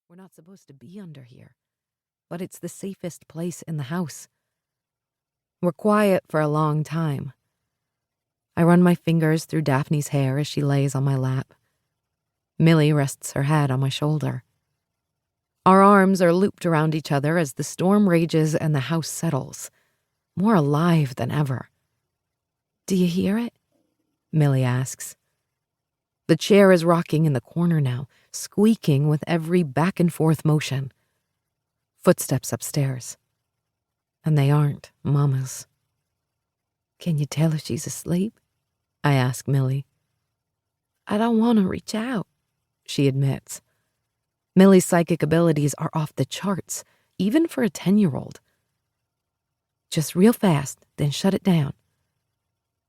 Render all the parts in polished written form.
We're not supposed to be under here, but it's the safest place in the house. We're quiet for a long time. I run my fingers through Daphne's hair as she lays on my lap. Millie rests her head on my shoulder. Our arms are looped around each other as the storm rages and the house settles, more alive than ever. "Do you hear it?" Millie asks. The chair is rocking in the corner now, squeaking with every back and forth motion. Footsteps upstairs. And they aren't Mama's. "Can you tell if she's asleep?" I ask Millie. "I don't want to reach out," she admits. Millie's psychic abilities are off the charts, even for a 10-year-old. "Just real fast, then shut it down."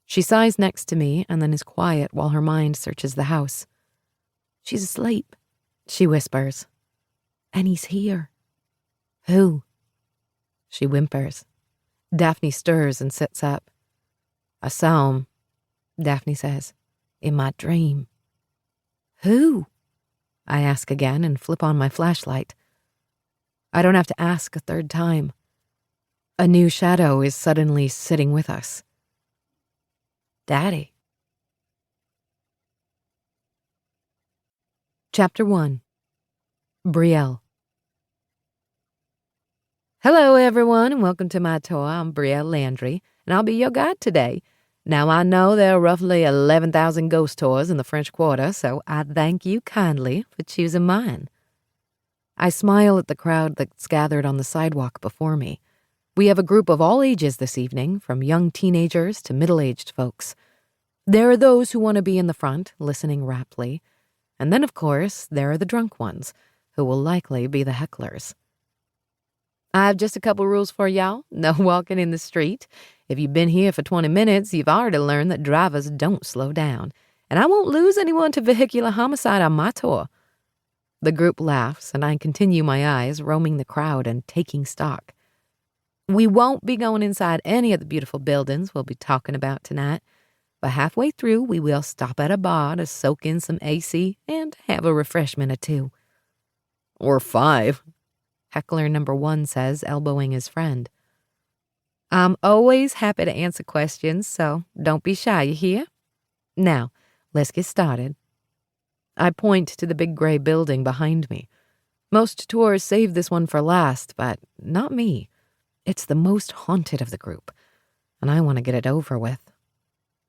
She sighs next to me and then is quiet while her mind searches the house. "She's asleep," she whispers. "And he's here." "Who?" She whimpers. Daphne stirs and sits up. "I saw him," Daphne says, "in my dream." "Who?" I ask again and flip on my flashlight. I don't have to ask a third time. A new shadow is suddenly sitting with us. Daddy. Chapter 1. Brielle. Hello, everyone, and welcome to my tour. I'm Brielle Landry, and I'll be your guide today. Now, I know there are roughly 11,000 ghost tours in the French Quarter, so I thank you kindly for choosing mine. I smile at the crowd that's gathered on the sidewalk before me. We have a group of all ages this evening, from young teenagers to middle-aged folks. There are those who want to be in the front, listening raptly. And then, of course, there are the drunk ones, who will likely be the hecklers. I have just a couple rules for y'all. No walking in the street. If you've been here for 20 minutes, you've already learned that drivers don't slow down. And I won't lose anyone to vehicular homicide on my tour. The group laughs, and I continue my eyes roaming the crowd and taking stock. We won't be going inside any of the beautiful buildings we'll be talking about tonight. But halfway through, we will stop at a bar to soak in some AC and have a refreshment or two. Or 5, heckler number 1 says, elbowing his friend. I'm always happy to answer questions, so don't be shy, you hear? Now, let's get started. I point to the big gray building behind me. Most tours save this one for last, but not me. It's the most haunted of the group, and I want to get it over with.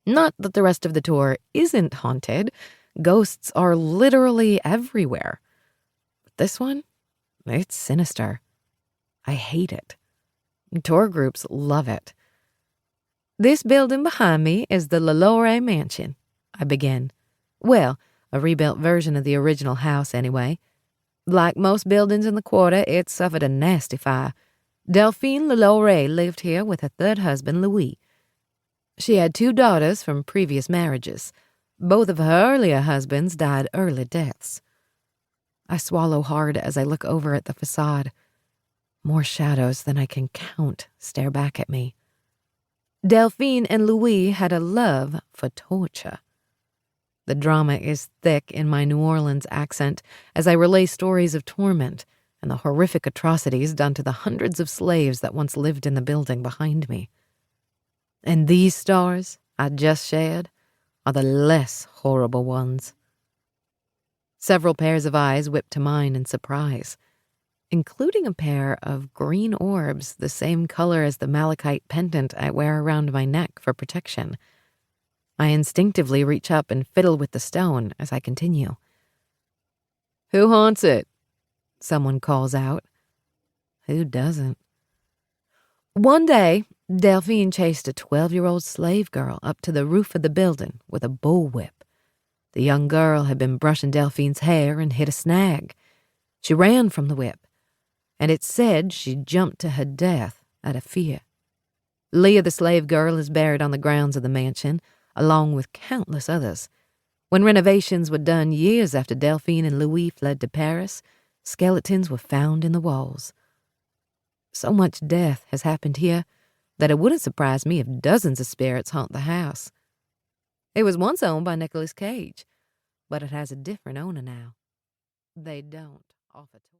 Not that the rest of the tour isn't haunted. Ghosts are literally everywhere. But this one, it's sinister. I hate it. Tour groups love it. This building behind me is the LaLaurie Mansion, I begin. Well, a rebuilt version of the original house anyway. Like most buildings in the quarter, it suffered a nasty fire. Delphine LaLaurie lived here with her third husband, Louis. She had 2 daughters from previous marriages. Both of her earlier husbands died early deaths. I swallow hard as I look over at the facade. More shadows than I can count stare back at me. Delphine and Louis had a love for torture. The drama is thick in my New Orleans accent as I relay stories of torment and the horrific atrocities done to the hundreds of slaves that once lived in the building behind me. And these stars I just shared are the less horrible ones. Several pairs of eyes whip to mine in surprise, including a pair of green orbs the same color as the malachite pendant I wear around my neck for protection. I instinctively reach up and fiddle with the stone as I continue. Who haunts it? Someone calls out. Who doesn't? One day, Delphine chased a 12-year-old slave girl up to the roof of the building with a bullwhip. The young girl had been brushing Delphine's hair and hit a snag. She ran from the whip, and it said she jumped to her death out of fear. Leah, the slave girl, is buried on the grounds of the mansion, along with countless others. When renovations were done years after Delphine and Louis fled to Paris, skeletons were found in the walls. So much death has happened here that it wouldn't surprise me if dozens of spirits haunt the house. It was once owned by Nicolas Cage, but it has a different owner now. They don't offer tours.